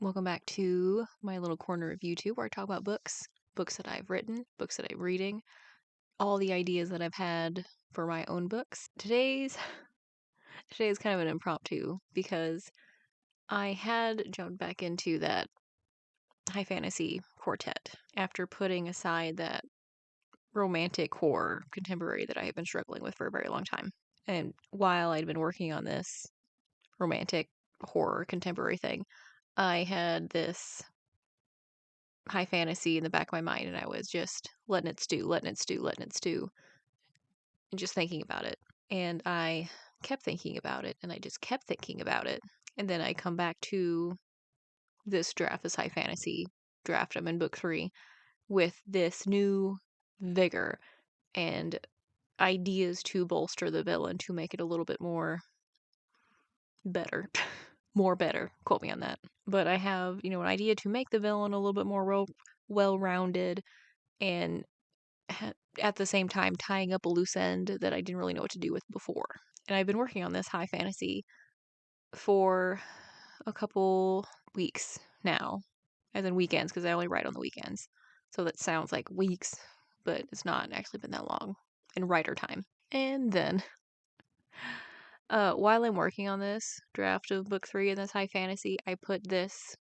Welcome back to my little corner of YouTube where I talk about books, books that I've written, books that I'm reading, all the ideas that I've had for my own books. Today is kind of an impromptu because I had jumped back into that high fantasy quartet after putting aside that romantic horror contemporary that I have been struggling with for a very long time. And while I'd been working on this romantic horror contemporary thing, I had this high fantasy in the back of my mind, and I was just letting it stew, and just thinking about it. And I kept thinking about it, and I just kept thinking about it. And then I come back to this draft, this high fantasy draft. I'm in book 3 with this new vigor and ideas to bolster the villain to make it a little bit more better. More better. Quote me on that. But I have, an idea to make the villain a little bit more well rounded and at the same time tying up a loose end that I didn't really know what to do with before. And I've been working on this high fantasy for a couple weeks now, as in weekends, because I only write on the weekends. So that sounds like weeks, but it's not actually been that long in writer time. And then, while I'm working on this draft of book 3 in this high fantasy, I put this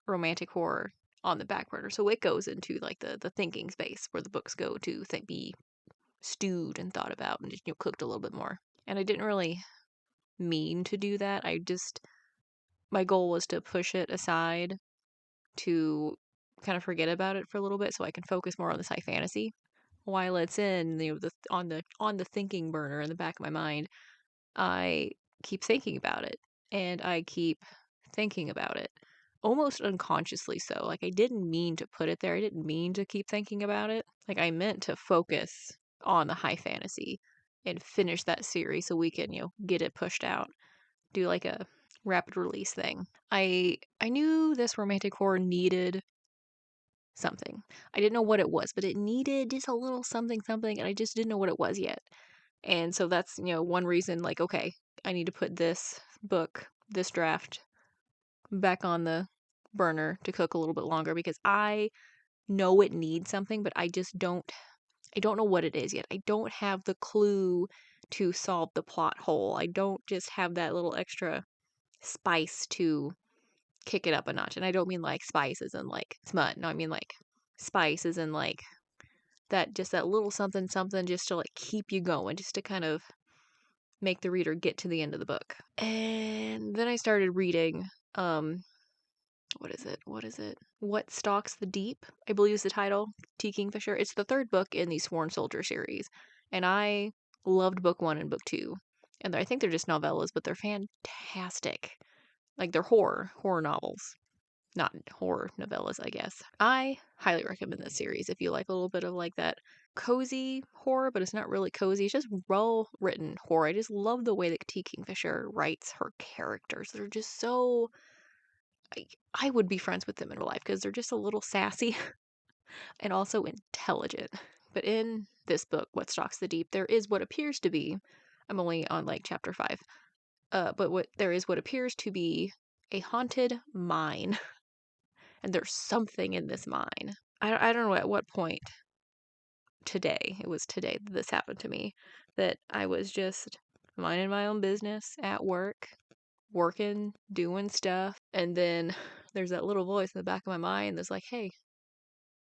romantic horror on the back burner. So it goes into like the thinking space where the books go to be stewed and thought about and just, cooked a little bit more. And I didn't really mean to do that. My goal was to push it aside to kind of forget about it for a little bit so I can focus more on this high fantasy. While it's in, on the thinking burner in the back of my mind, I keep thinking about it and I keep thinking about it almost unconsciously. So like I didn't mean to put it there. I didn't mean to keep thinking about it. Like I meant to focus on the high fantasy and finish that series so we can, get it pushed out. Do like a rapid release thing. I knew this romantic horror needed something. I didn't know what it was, but it needed just a little something and I just didn't know what it was yet. And so that's, one reason like okay, I need to put this book, this draft back on the burner to cook a little bit longer because I know it needs something, but I don't know what it is yet. I don't have the clue to solve the plot hole. I don't just have that little extra spice to kick it up a notch. And I don't mean like spice as in like smut. No, I mean like spice as in like that little something just to like keep you going, just to kind of make the reader get to the end of the book. And then I started reading what is it? What Stalks the Deep, I believe is the title. T. Kingfisher. It's the third book in the Sworn Soldier series. And I loved book 1 and book 2. And I think they're just novellas, but they're fantastic. Like they're horror novels. Not horror novellas, I guess. I highly recommend this series if you like a little bit of like that cozy horror, but it's not really cozy. It's just well written horror. I just love the way that T. Kingfisher writes her characters. They're just so I would be friends with them in real life because they're just a little sassy and also intelligent. But in this book, What Stalks the Deep, there is what appears to be, I'm only on like chapter 5, but what appears to be a haunted mine. And there's something in this mine. I don't know at what point it was today that this happened to me, that I was just minding my own business at work, working, doing stuff, and then there's that little voice in the back of my mind that's like, hey,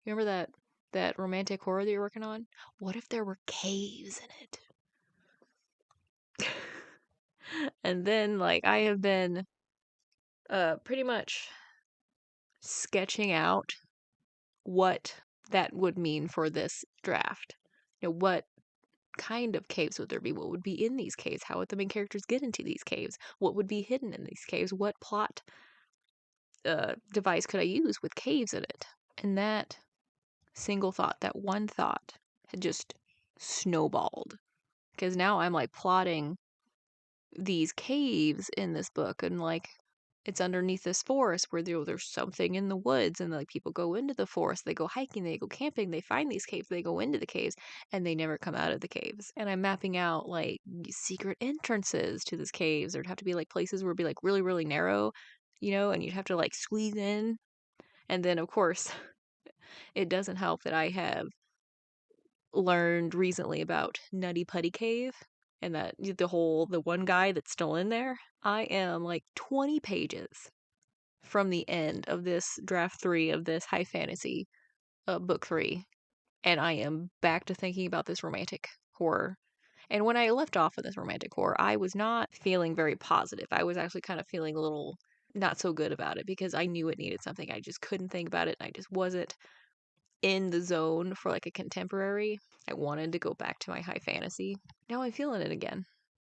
you remember that romantic horror that you're working on? What if there were caves in it? And then like I have been pretty much sketching out what that would mean for this draft. What kind of caves would there be? What would be in these caves? How would the main characters get into these caves? What would be hidden in these caves? What plot device could I use with caves in it? And that single thought, that one thought, had just snowballed. Because now I'm like plotting these caves in this book, and like it's underneath this forest where there's something in the woods, and like people go into the forest, they go hiking, they go camping, they find these caves, they go into the caves, and they never come out of the caves. And I'm mapping out like secret entrances to these caves. There'd have to be like places where it'd be like really, really narrow and you'd have to like squeeze in. And then, of course, it doesn't help that I have learned recently about Nutty Putty Cave and that the one guy that's still in there. I am like 20 pages from the end of this draft 3 of this high fantasy book 3, and I am back to thinking about this romantic horror. And when I left off of this romantic horror, I was not feeling very positive. I was actually kind of feeling a little not so good about it because I knew it needed something. I just couldn't think about it, and I just wasn't in the zone for like a contemporary. I wanted to go back to my high fantasy. Now I'm feeling it again.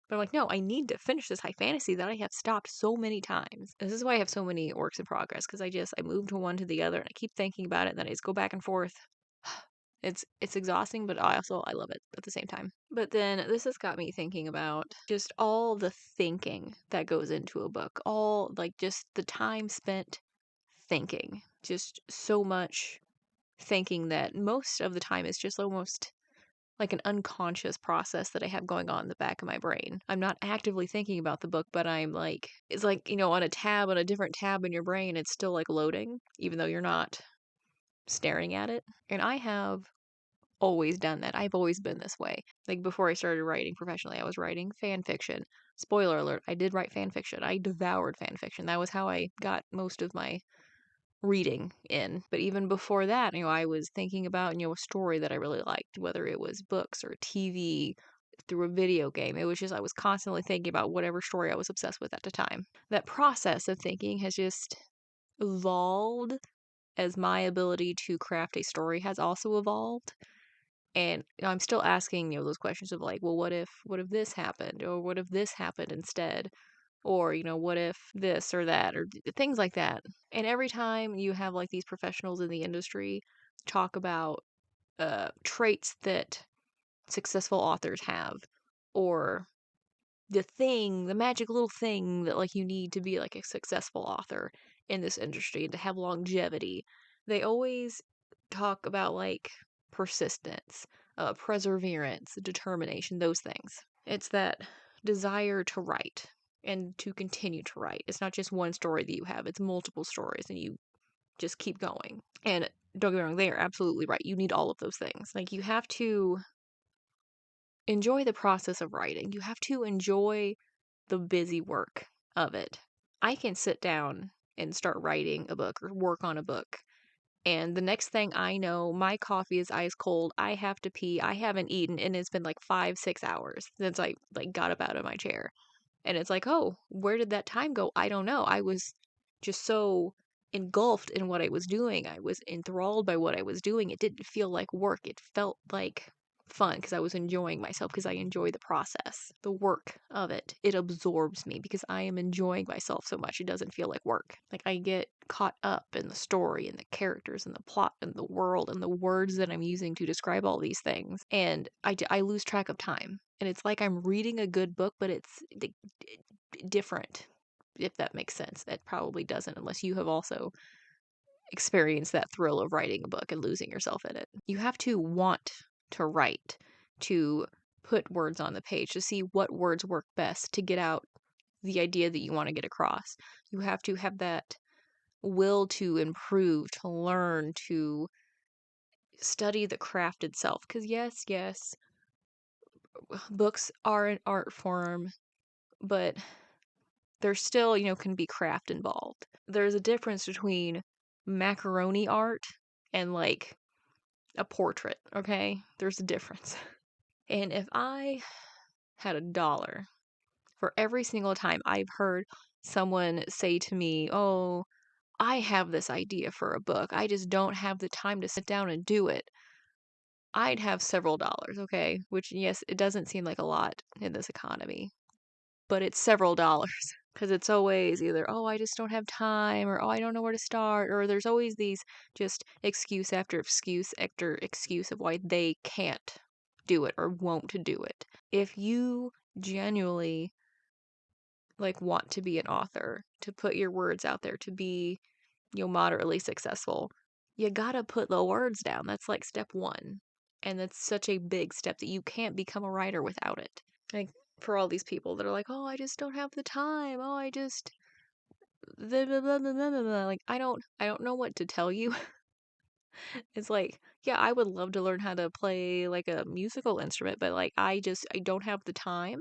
But I'm like, no, I need to finish this high fantasy that I have stopped so many times. This is why I have so many works in progress, because I move to one to the other and I keep thinking about it and then I just go back and forth. It's exhausting, but I love it at the same time. But then this has got me thinking about just all the thinking that goes into a book. All like just the time spent thinking. Just so much thinking that most of the time is just almost like an unconscious process that I have going on in the back of my brain. I'm not actively thinking about the book, but I'm like, it's like, on a different tab in your brain, it's still like loading, even though you're not staring at it. And I have always done that. I've always been this way. Like before I started writing professionally, I was writing fan fiction. Spoiler alert, I did write fan fiction. I devoured fan fiction. That was how I got most of my reading in. But even before that, I was thinking about, a story that I really liked, whether it was books or TV, through a video game. It was just, I was constantly thinking about whatever story I was obsessed with at the time. That process of thinking has just evolved as my ability to craft a story has also evolved. And I'm still asking, those questions of like, well, what if this happened? Or what if this happened instead? Or, what if this or that? Or things like that. And every time you have like these professionals in the industry talk about traits that successful authors have, or the magic little thing that like you need to be like a successful author in this industry and to have longevity, they always talk about like persistence, perseverance, determination, those things. It's that desire to write and to continue to write. It's not just one story that you have, it's multiple stories and you just keep going. And don't get me wrong, they are absolutely right. You need all of those things. Like you have to enjoy the process of writing. You have to enjoy the busy work of it. I can sit down and start writing a book or work on a book. And the next thing I know, my coffee is ice cold. I have to pee. I haven't eaten, and it's been like 5, 6 hours since I like got up out of my chair. And it's like, oh, where did that time go? I don't know. I was just so engulfed in what I was doing. I was enthralled by what I was doing. It didn't feel like work. It felt like fun because I was enjoying myself because I enjoy the process, the work of it. It absorbs me because I am enjoying myself so much. It doesn't feel like work. Like I get caught up in the story and the characters and the plot and the world and the words that I'm using to describe all these things. And I lose track of time. And it's like I'm reading a good book, but it's different, if that makes sense. That probably doesn't, unless you have also experienced that thrill of writing a book and losing yourself in it. You have to want to write, to put words on the page, to see what words work best to get out the idea that you want to get across. You have to have that will to improve, to learn, to study the craft itself. Because, yes, books are an art form, but there still, can be craft involved. There's a difference between macaroni art and like a portrait, okay? There's a difference. And if I had $1 for every single time I've heard someone say to me, oh, I have this idea for a book, I just don't have the time to sit down and do it, I'd have several dollars, okay? Which, yes, it doesn't seem like a lot in this economy, but it's several dollars. Because it's always either, oh, I just don't have time, or oh, I don't know where to start, or there's always these just excuse after excuse of why they can't do it or won't do it. If you genuinely like want to be an author, to put your words out there, to be, moderately successful, you gotta put the words down. That's like step one. And that's such a big step that you can't become a writer without it. Like for all these people that are like, oh, I just don't have the time. Oh, like I don't know what to tell you. It's like, yeah, I would love to learn how to play like a musical instrument, but like I don't have the time,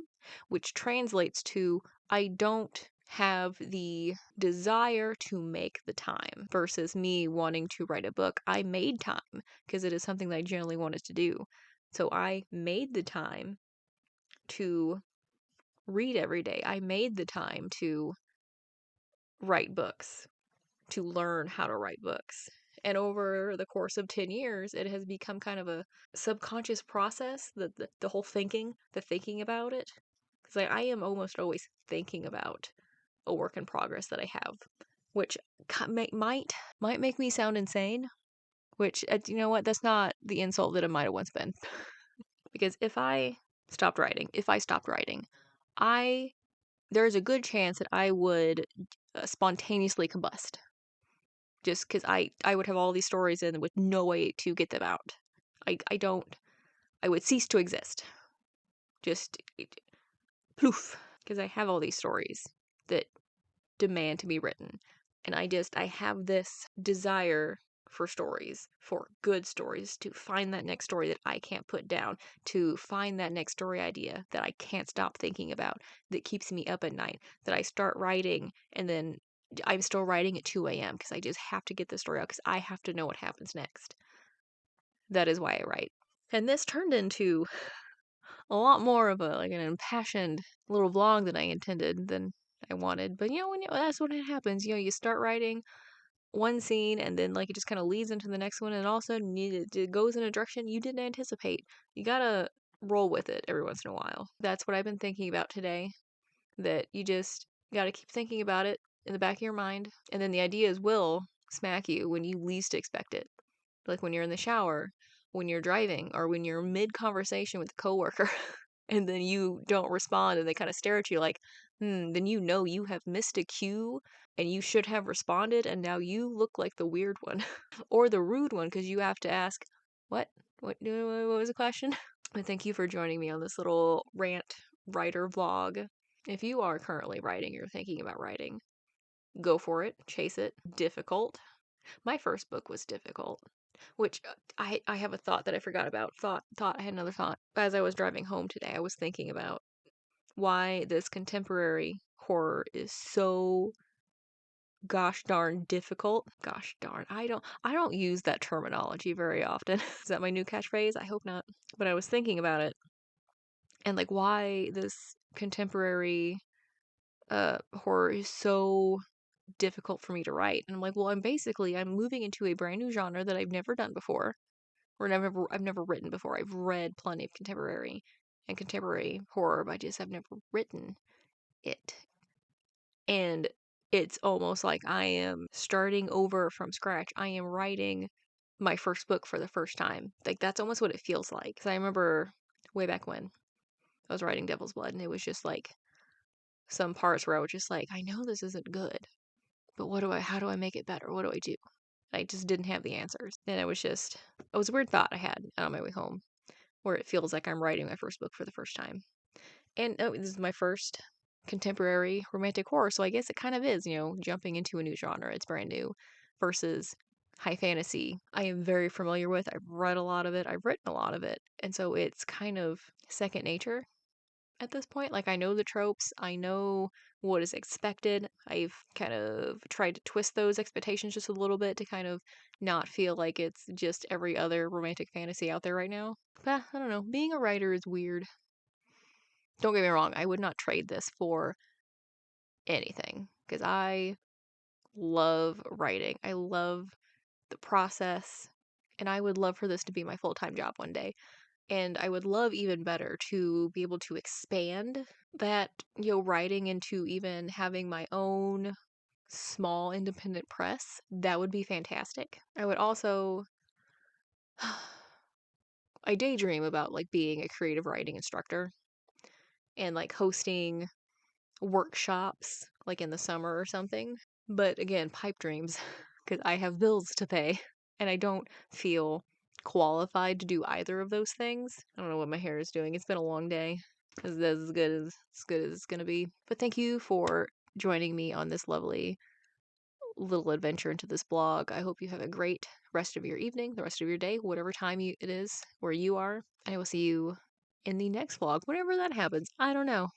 which translates to I don't have the desire to make the time versus me wanting to write a book. I made time because it is something that I generally wanted to do. So I made the time to read every day. I made the time to write books, to learn how to write books. And over the course of 10 years, it has become kind of a subconscious process, the whole thinking, the thinking about it. Because I am almost always thinking about a work in progress that I have, which might make me sound insane, which, you know what, that's not the insult that it might have once been. Because if I stopped writing, I there's a good chance that I would spontaneously combust just because I would have all these stories in with no way to get them out. I don't, I would cease to exist. Just poof, because I have all these stories that demand to be written. And I have this desire for stories, for good stories, to find that next story that I can't put down, to find that next story idea that I can't stop thinking about, that keeps me up at night, that I start writing and then I'm still writing at 2 a.m. because I just have to get the story out because I have to know what happens next. That is why I write. And this turned into a lot more of a like an impassioned little vlog than I intended than I wanted. But that's when it happens. You start writing one scene and then like it just kind of leads into the next one and all of a sudden it goes in a direction you didn't anticipate. You gotta roll with it every once in a while. That's what I've been thinking about today. That you just gotta keep thinking about it in the back of your mind, and then the ideas will smack you when you least expect it. Like when you're in the shower, when you're driving, or when you're mid conversation with a coworker and then you don't respond and they kind of stare at you like, then you have missed a cue and you should have responded and now you look like the weird one or the rude one because you have to ask, what? What was the question? But thank you for joining me on this little rant writer vlog. If you are currently writing or thinking about writing, go for it, chase it. Difficult. My first book was difficult, which I have a thought that I forgot about. I had another thought. As I was driving home today, I was thinking about why this contemporary horror is so gosh darn difficult. Gosh darn. I don't use that terminology very often. Is that my new catchphrase? I hope not. But I was thinking about it and like why this contemporary horror is so difficult for me to write. And I'm like, well, I'm moving into a brand new genre that I've never done before, or I've never written before. I've read plenty of contemporary horror, but I've never written it. And it's almost like I am starting over from scratch. I am writing my first book for the first time. Like that's almost what it feels like. Because I remember way back when I was writing Devil's Blood, and it was just like some parts where I was just like, I know this isn't good, but how do I make it better? What do I do? I just didn't have the answers. And it was a weird thought I had on my way home where it feels like I'm writing my first book for the first time. And this is my first contemporary romantic horror, so I guess it kind of is, jumping into a new genre. It's brand new versus high fantasy. I am very familiar with. I've read a lot of it. I've written a lot of it. And so it's kind of second nature at this point. Like I know the tropes, I know what is expected. I've kind of tried to twist those expectations just a little bit to kind of not feel like it's just every other romantic fantasy out there right now. But I don't know. Being a writer is weird. Don't get me wrong, I would not trade this for anything because I love writing. I love the process, and I would love for this to be my full-time job one day. And I would love even better to be able to expand that, writing into even having my own small independent press. That would be fantastic. I would also, I daydream about like being a creative writing instructor and like hosting workshops like in the summer or something. But again, pipe dreams because I have bills to pay and I don't feel qualified to do either of those things. I don't know what my hair is doing. It's been a long day. As good as it's gonna be. But thank you for joining me on this lovely little adventure into this blog. I hope you have a great rest of your evening, the rest of your day, whatever time it is where you are. I will see you in the next vlog, whenever that happens. I don't know.